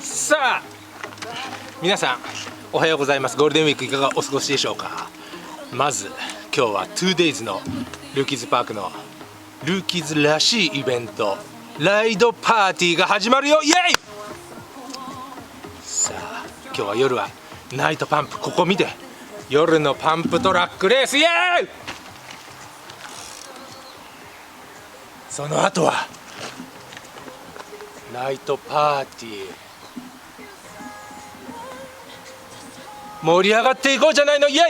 さあ皆さんおはようございます。ゴールデンウィークいかがお過ごしでしょうか。まず今日は 2days のルーキーズパークのルーキーズらしいイベントライドパーティーが始まるよ。イエイ。さあ今日は夜はナイトパンプ、ここ見て、夜のパンプトラックレース、イエーイ。その後はナイトパーティー、盛り上がっていこうじゃないの。イエイ。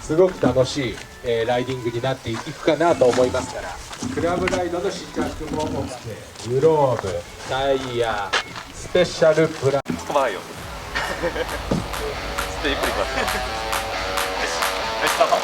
すごく楽しい、ライディングになっていくかなと思いますから、クラブライドの試着も OK、 グローブ、タイヤ、スペシャルプラン。突っ込まないよ。ちょっとゆっくり行きます。よし、スタート。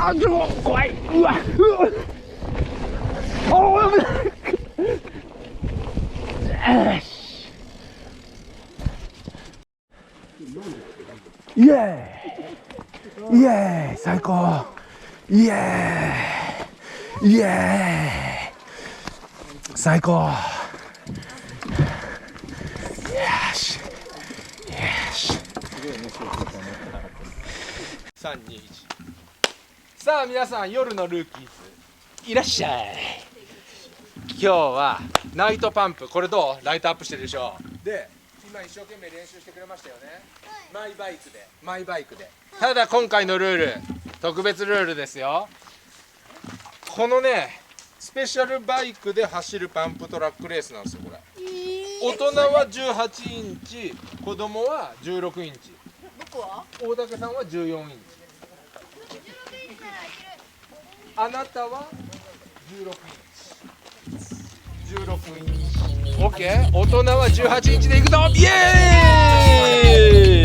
あー、怖い。うわ、おー、危ない。イエーイ、イエーイ、最高。イエーイ、イエーイ、最高。よし、よし。3、2、1。さあ皆さん、夜のルーキーズいらっしゃい。今日はナイトパンプ、これどう？ライトアップしてるでしょ。で、今一生懸命練習してくれましたよね。マイバイクで。ただ今回のルール、特別ルールですよ。このね、スペシャルバイクで走るパンプトラックレースなんですよ、これ。大人は18インチ、子供は16インチ。僕は？大竹さんは14インチ。あなたは16インチ。16インチ。オッケー。大人は18インチでいくぞ。イエーイ。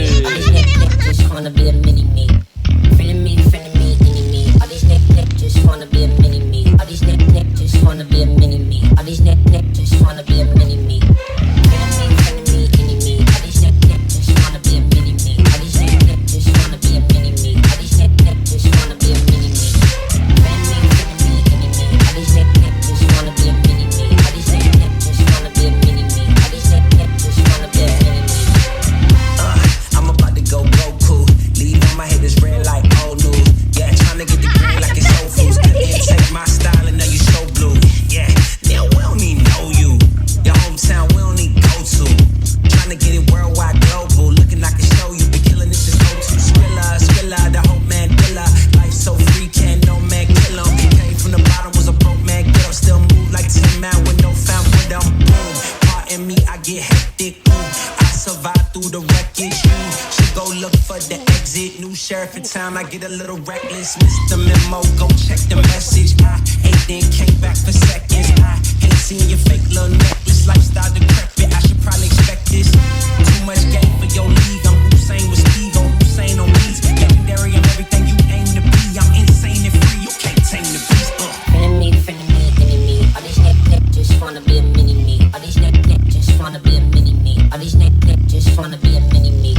Sheriff in town, I get a little reckless. Missed the memo, go check the message. I ate then came back for seconds. I hate seeing your fake little necklace. Lifestyle decrepit, I should probably expect this. Too much game for your league. I'm Hussein with Steve, on Hussein on these. Legendary, I'm everything you aim to be. I'm insane and free, you can't tame the beast. Enemy, enemy. All these neck just wanna be a mini me. All these neck just wanna be a mini me. All these neck just wanna be a mini me.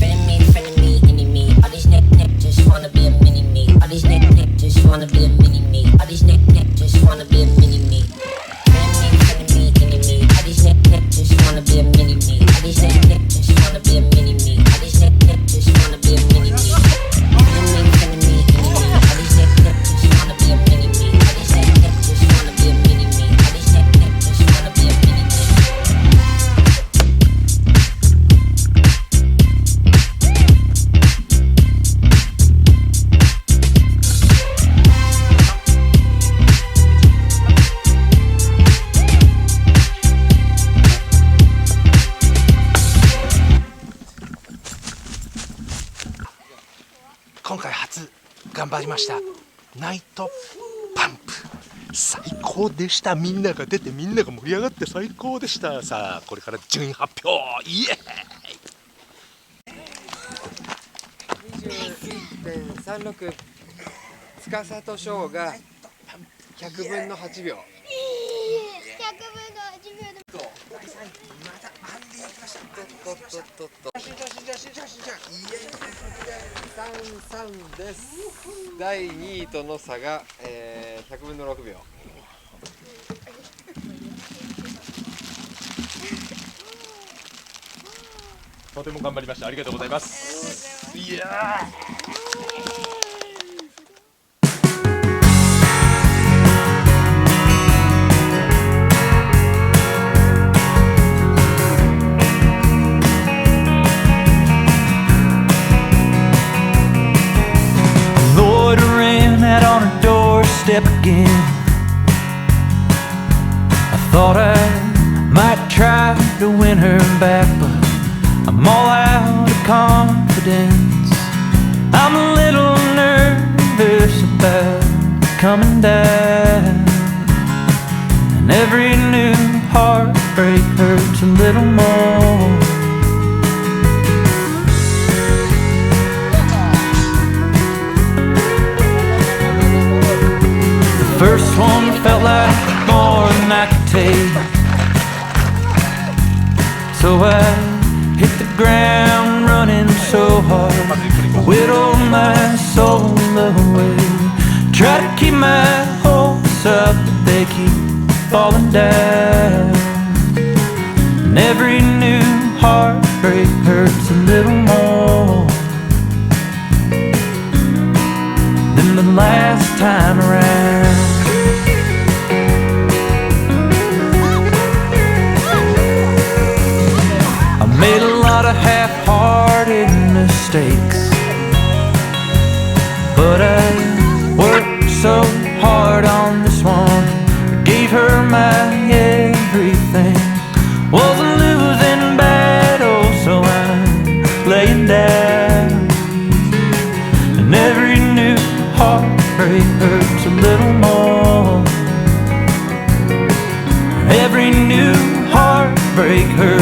Enemy, enemy. All these neck just wanna be a mini me. All these neck just wanna be a mini me. All these neck just wanna be a mini me. Enemy, enemy. All these neck just wanna be a mini me. All these neck just wanna be a mini me. All these neck just wanna be a mini me. Enemy, all these neck just wanna be a mini me. All these neck just wanna be a mini me. All these neck just wanna be a mini me. 今回初頑張りました。ナイトパンプ最高でした。みんなが出てみんなが盛り上がって最高でした。さあこれから順位発表。イエーイ。21.36 司と翔が100分の8秒。100分の8秒で。またアンディ来ました。と。33です。第2位との差が、100分の6秒。とても頑張りました。ありがとうございます。いやstep again. I thought I might try to win her back, but I'm all out of confidence. I'm a little nervous about coming down, and every new heartbreak hurts a little more. First one felt like more than I could take, so I hit the ground running so hard, whittled my soul away. Try to keep my hopes up, but they keep falling down. And every new heartbreak hurts a little more than the last time around. I made a lot of half-hearted mistakes, but I worked so hard on this one. I gave her my everything. Was a losing battle, so I'm laying down. And every new heartbreak hurts a little more. Every new heartbreak hurts